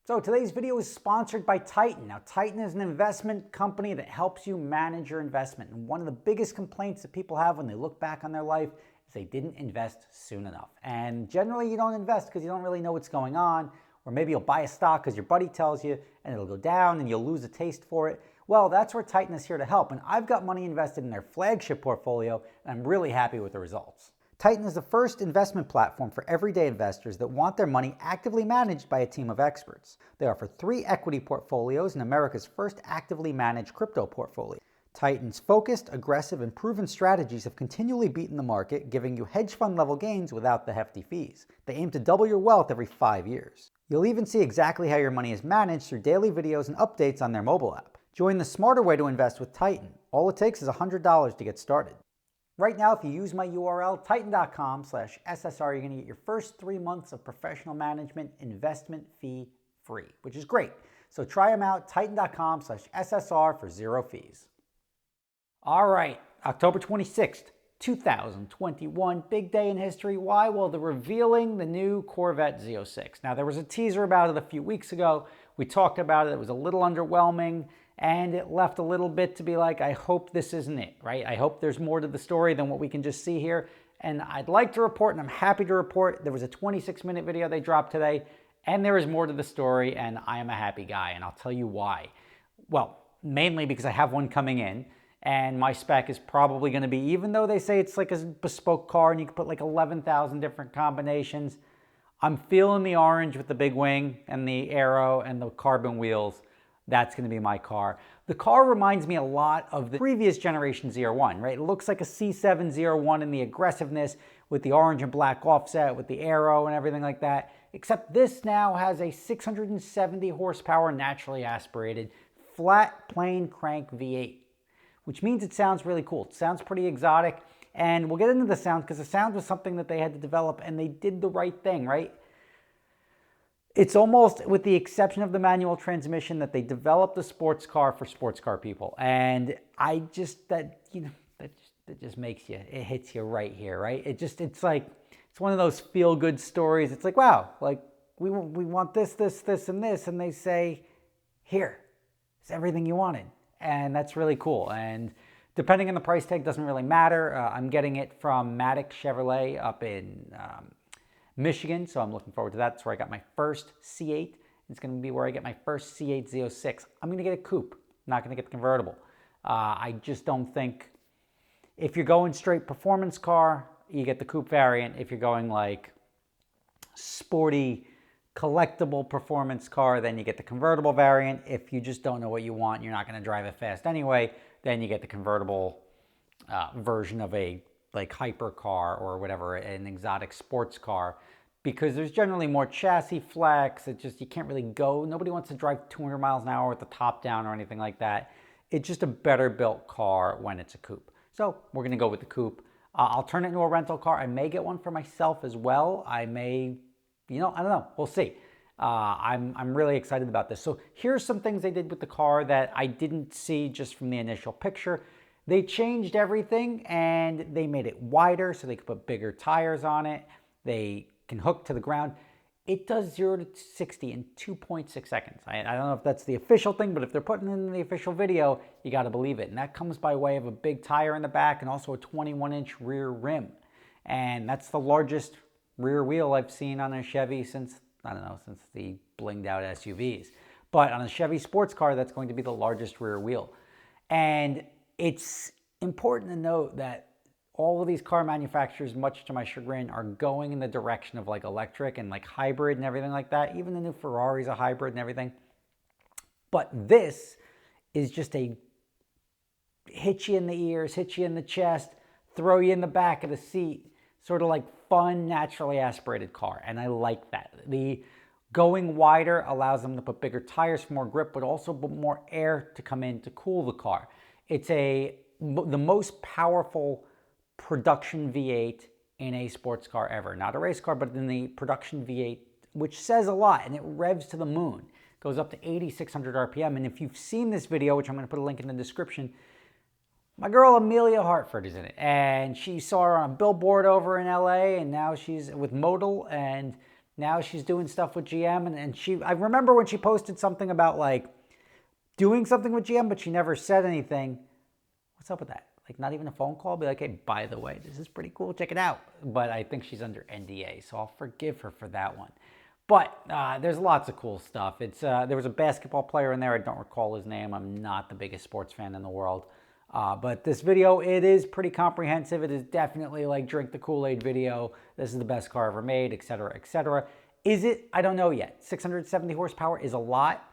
So today's video is sponsored by Titan. Now, Titan is an investment company that helps you manage your investment. And one of the biggest complaints that people have when they look back on their life is they didn't invest soon enough. And generally you don't invest because you don't really know what's going on, or maybe you'll buy a stock because your buddy tells you and it'll go down and you'll lose a taste for it. Well, that's where Titan is here to help. And I've got money invested in their flagship portfolio and I'm really happy with the results. Titan is the first investment platform for everyday investors that want their money actively managed by a team of experts. They offer 3 equity portfolios and America's first actively managed crypto portfolio. Titan's focused, aggressive, and proven strategies have continually beaten the market, giving you hedge fund level gains without the hefty fees. They aim to double your wealth every 5 years. You'll even see exactly how your money is managed through daily videos and updates on their mobile app. Join the smarter way to invest with Titan. All it takes is $100 to get started. Right now, if you use my URL, titan.com/SSR, you're going to get your first 3 months of professional management investment fee free, which is great. So try them out, titan.com/SSR for 0 fees. All right, October 26th, 2021, big day in history. Why? Well, they're revealing the new Corvette Z06. Now, there was a teaser about it a few weeks ago. We talked about it. It was a little underwhelming. And it left a little bit to be like, I hope this isn't it, right? I hope there's more to the story than what we can just see here. And I'd like to report, and I'm happy to report, there was a 26-minute video they dropped today, and there is more to the story, and I am a happy guy, and I'll tell you why. Well, mainly because I have one coming in, and my spec is probably going to be, even though they say it's like a bespoke car and you can put like 11,000 different combinations, I'm feeling the orange with the big wing and the aero and the carbon wheels. That's going to be my car. The car reminds me a lot of the previous generation Z01, right? It looks like a C7 Z01 in the aggressiveness with the orange and black offset, with the aero and everything like that. Except this now has a 670 horsepower naturally aspirated flat plane crank V8, which means it sounds really cool. It sounds pretty exotic. And we'll get into the sound because the sound was something that they had to develop and they did the right thing, right? It's almost, with the exception of the manual transmission, that they developed a sports car for sports car people. And I just, that just makes you, it hits you right here, right? It's like, it's one of those feel-good stories. It's like, wow, like we want this, and this. And they say, here, it's everything you wanted. And that's really cool. And depending on the price tag, doesn't really matter. I'm getting it from Maddox Chevrolet up in Michigan, so I'm looking forward to that. That's where I got my first C8. It's going to be where I get my first C8 Z06. I'm going to get a coupe, not going to get the convertible. I just don't think, if you're going straight performance car, you get the coupe variant. If you're going like sporty, collectible performance car, then you get the convertible variant. If you just don't know what you want, you're not going to drive it fast anyway, then you get the convertible version of a like hypercar or whatever, an exotic sports car, because there's generally more chassis flex. It just, you can't really go, nobody wants to drive 200 miles an hour with the top down or anything like that. It's just a better built car when it's a coupe. So we're going to go with the coupe. I'll turn it into a rental car. I may get one for myself as well. I may, I don't know. We'll see. I'm really excited about this. So here's some things they did with the car that I didn't see just from the initial picture. They changed everything and they made it wider so they could put bigger tires on it. They can hook to the ground. It does 0 to 60 in 2.6 seconds. I don't know if that's the official thing, but if they're putting it in the official video, you got to believe it. And that comes by way of a big tire in the back and also a 21-inch rear rim. And that's the largest rear wheel I've seen on a Chevy since, I don't know, since the blinged out SUVs. But on a Chevy sports car, that's going to be the largest rear wheel. And it's important to note that all of these car manufacturers, much to my chagrin, are going in the direction of like electric and like hybrid and everything like that. Even the new Ferrari's a hybrid and everything. But this is just a hit you in the ears, hit you in the chest, throw you in the back of the seat, sort of like fun, naturally aspirated car. And I like that. The going wider allows them to put bigger tires for more grip, but also more air to come in to cool the car. It's the most powerful production V8 in a sports car ever. Not a race car, but in the production V8, which says a lot, and it revs to the moon. goes up to 8,600 RPM. And if you've seen this video, which I'm going to put a link in the description, my girl Amelia Hartford is in it. And she saw her on a billboard over in LA, and now she's with Modal, and now she's doing stuff with GM. And I remember when she posted something about like doing something with GM, but she never said anything. What's up with that? Like not even a phone call? Be like, hey, by the way, this is pretty cool. Check it out. But I think she's under NDA, so I'll forgive her for that one. But there's lots of cool stuff. There was a basketball player in there. I don't recall his name. I'm not the biggest sports fan in the world. But this video, it is pretty comprehensive. It is definitely like drink the Kool-Aid video. This is the best car ever made, etc., etc. Is it? I don't know yet. 670 horsepower is a lot.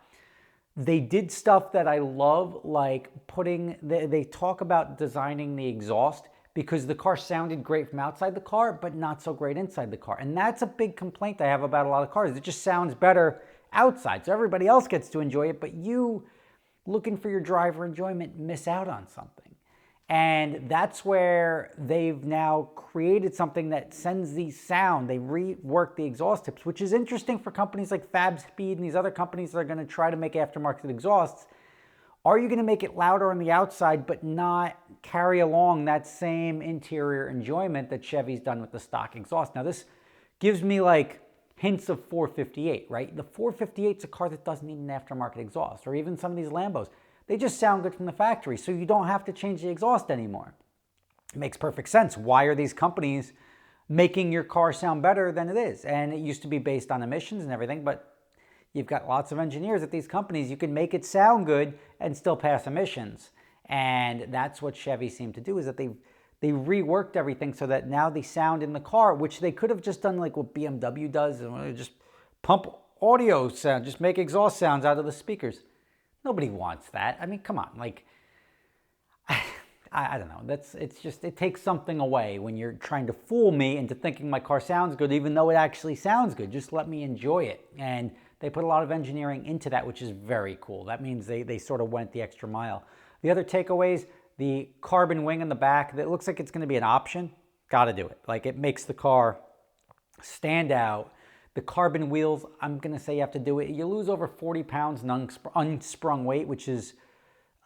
They did stuff that I love, like they talk about designing the exhaust because the car sounded great from outside the car, but not so great inside the car. And that's a big complaint I have about a lot of cars. It just sounds better outside. So everybody else gets to enjoy it, but you, looking for your driver enjoyment, miss out on something. And that's where they've now created something that sends the sound. They rework the exhaust tips, which is interesting for companies like Fab Speed and these other companies that are going to try to make aftermarket exhausts. Are you going to make it louder on the outside but not carry along that same interior enjoyment that Chevy's done with the stock exhaust? Now this gives me like hints of 458, right? The 458's a car that doesn't need an aftermarket exhaust, or even some of these Lambos. They just sound good from the factory, so you don't have to change the exhaust anymore. It makes perfect sense. Why are these companies making your car sound better than it is? And it used to be based on emissions and everything, but you've got lots of engineers at these companies. You can make it sound good and still pass emissions. And that's what Chevy seemed to do, is that they reworked everything so that now they sound in the car, which they could have just done like what BMW does, and just pump audio sound, just make exhaust sounds out of the speakers. Nobody wants that. I mean, come on, like, I don't know. It takes something away when you're trying to fool me into thinking my car sounds good, even though it actually sounds good. Just let me enjoy it. And they put a lot of engineering into that, which is very cool. That means they sort of went the extra mile. The other takeaways, the carbon wing in the back, that looks like it's going to be an option. Got to do it. Like, it makes the car stand out. The carbon wheels, I'm going to say you have to do it. You lose over 40 pounds in unsprung weight, which is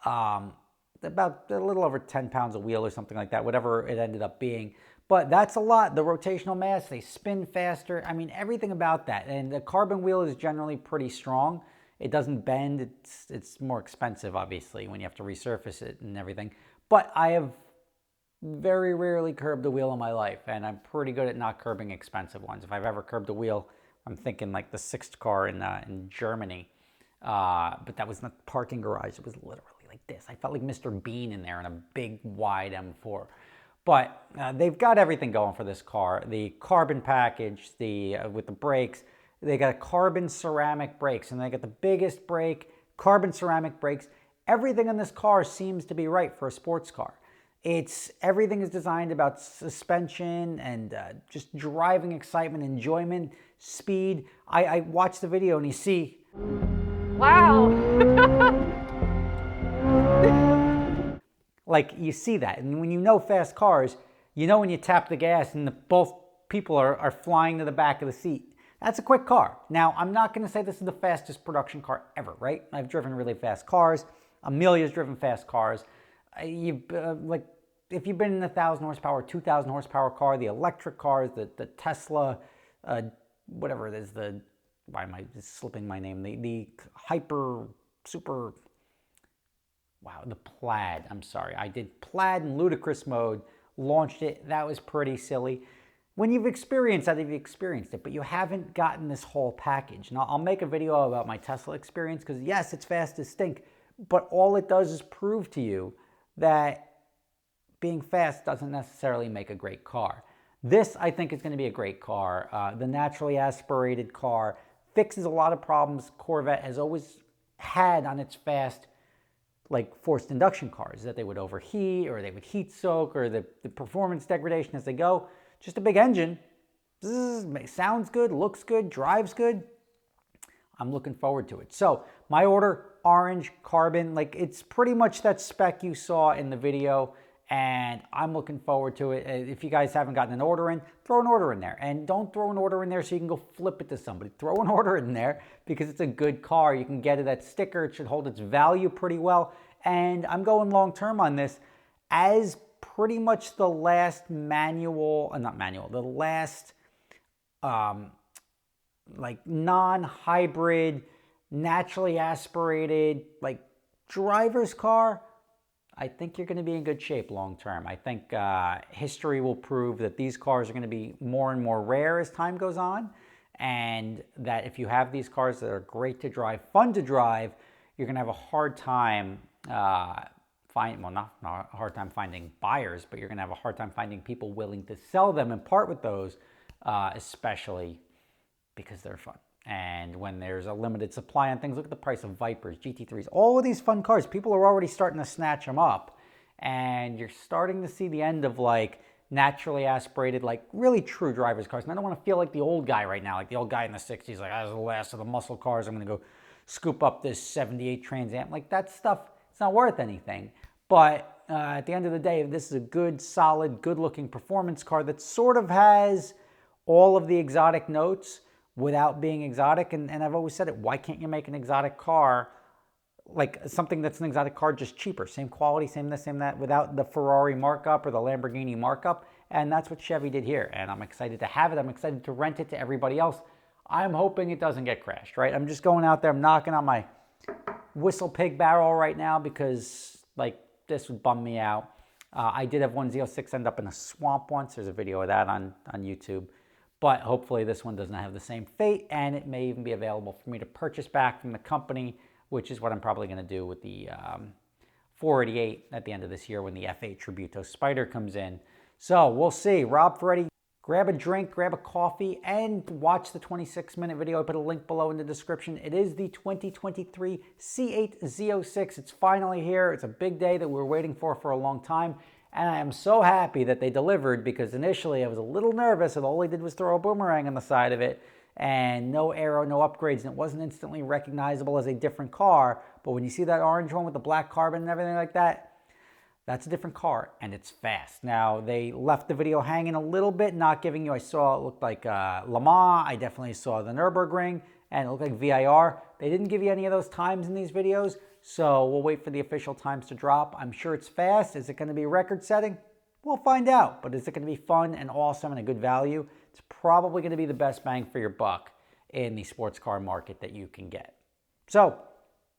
about a little over 10 pounds a wheel or something like that, whatever it ended up being. But that's a lot. The rotational mass, they spin faster. I mean, everything about that. And the carbon wheel is generally pretty strong. It doesn't bend. It's more expensive, obviously, when you have to resurface it and everything. But I have very rarely curbed a wheel in my life, and I'm pretty good at not curbing expensive ones. If I've ever curbed a wheel, I'm thinking like the 6th car in Germany, but that was not the parking garage. It was literally like this. I felt like Mr. Bean in there in a big, wide M4. But they've got everything going for this car. The carbon package, with the brakes, they got carbon ceramic brakes, and they got the biggest brake, carbon ceramic brakes. Everything in this car seems to be right for a sports car. Everything is designed about suspension and just driving excitement, enjoyment, speed. I watched the video and you see, wow. like, you see that. And when you know fast cars, you know when you tap the gas and both people are flying to the back of the seat. That's a quick car. Now, I'm not going to say this is the fastest production car ever, right? I've driven really fast cars. Amelia's driven fast cars. Like, if you've been in a 1,000 horsepower, 2,000 horsepower car, the electric cars, the Tesla, whatever it is, why am I just slipping my name? The super, wow, the Plaid. I'm sorry. I did Plaid in ludicrous mode, launched it. That was pretty silly. When you've experienced that, you've experienced it, but you haven't gotten this whole package. Now, I'll make a video about my Tesla experience because, yes, it's fast as stink, but all it does is prove to you that being fast doesn't necessarily make a great car. This, I think, is going to be a great car. The naturally aspirated car fixes a lot of problems Corvette has always had on its fast, like, forced induction cars, that they would overheat or they would heat soak, or the performance degradation as they go. Just a big engine. Sounds good, looks good, drives good. I'm looking forward to it. So my order, orange, carbon, like, it's pretty much that spec you saw in the video. and I'm looking forward to it. If you guys haven't gotten an order in, throw an order in there. And don't throw an order in there so you can go flip it to somebody. Throw an order in there because it's a good car. You can get it at sticker. It should hold its value pretty well. And I'm going long term on this as pretty much the last the last like non-hybrid, naturally aspirated, like driver's car. I think you're going to be in good shape long term. I think history will prove that these cars are going to be more and more rare as time goes on, and that if you have these cars that are great to drive, fun to drive, you're going to have a hard time not a hard time finding buyers, but you're going to have a hard time finding people willing to sell them and part with those, especially because they're fun. And when there's a limited supply on things, look at the price of Vipers, GT3s, all of these fun cars. People are already starting to snatch them up. And you're starting to see the end of like naturally aspirated, like really true driver's cars. And I don't want to feel like the old guy right now, like the old guy in the 60s, like I was the last of the muscle cars. I'm going to go scoop up this 78 Trans Am. Like that stuff, it's not worth anything. But at the end of the day, this is a good, solid, good-looking performance car that sort of has all of the exotic notes without being exotic. And I've always said it, why can't you make an exotic car, like something that's an exotic car, just cheaper? Same quality, same this, same that, without the Ferrari markup or the Lamborghini markup. And that's what Chevy did here. And I'm excited to have it. I'm excited to rent it to everybody else. I'm hoping it doesn't get crashed, right? I'm just going out there, I'm knocking on my whistle pig barrel right now because, like, this would bum me out. I did have one Z06 end up in a swamp once. There's a video of that on YouTube. But hopefully this one doesn't have the same fate, and it may even be available for me to purchase back from the company, which is what I'm probably going to do with the 488 at the end of this year when the F8 Tributo Spider comes in. So we'll see. Rob Ferretti, grab a drink, grab a coffee, and watch the 26-minute video. I put a link below in the description. It is the 2023 C8 Z06. It's finally here. It's a big day that we were waiting for a long time. And I am so happy that they delivered, because initially I was a little nervous and all they did was throw a boomerang on the side of it and no aero, no upgrades, and it wasn't instantly recognizable as a different car. But when you see that orange one with the black carbon and everything like that, that's a different car, and it's fast. Now, they left the video hanging a little bit, not giving you, I saw it looked like Le Mans, I definitely saw the Nürburgring, and it looked like VIR. They didn't give you any of those times in these videos, so we'll wait for the official times to drop. I'm sure it's fast. Is it going to be record-setting? We'll find out. But is it going to be fun and awesome and a good value? It's probably going to be the best bang for your buck in the sports car market that you can get. So,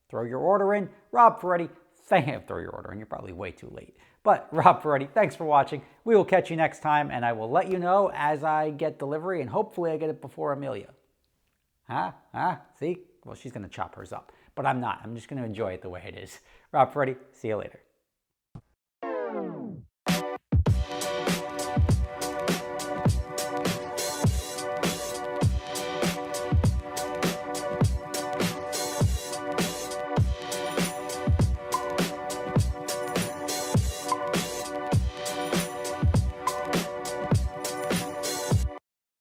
throw your order in. Rob Ferretti, throw your order in. You're probably way too late. But Rob Ferretti, thanks for watching. We will catch you next time, and I will let you know as I get delivery, and hopefully I get it before Amelia. See? Well, she's going to chop hers up. But I'm not. I'm just going to enjoy it the way it is. Rob Ferretti, see you later.